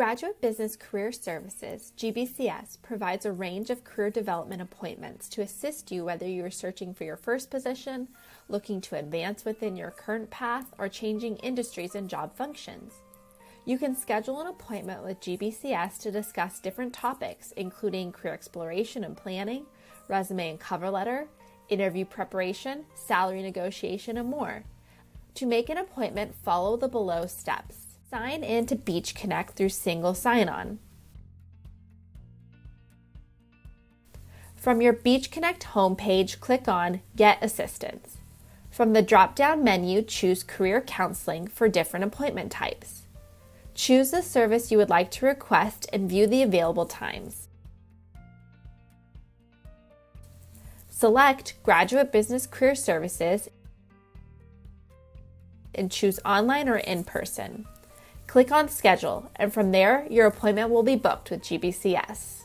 Graduate Business Career Services, GBCS, provides a range of career development appointments to assist you whether you are searching for your first position, looking to advance within your current path, or changing industries and job functions. You can schedule an appointment with GBCS to discuss different topics, including career exploration and planning, resume and cover letter, interview preparation, salary negotiation, and more. To make an appointment, follow the below steps. Sign in to Beach Connect through single sign-on. From your Beach Connect homepage, click on Get Assistance. From the drop-down menu, choose Career Counseling for different appointment types. Choose the service you would like to request and view the available times. Select Graduate Business Career Services and choose online or in-person. Click on Schedule, and from there, your appointment will be booked with GBCS.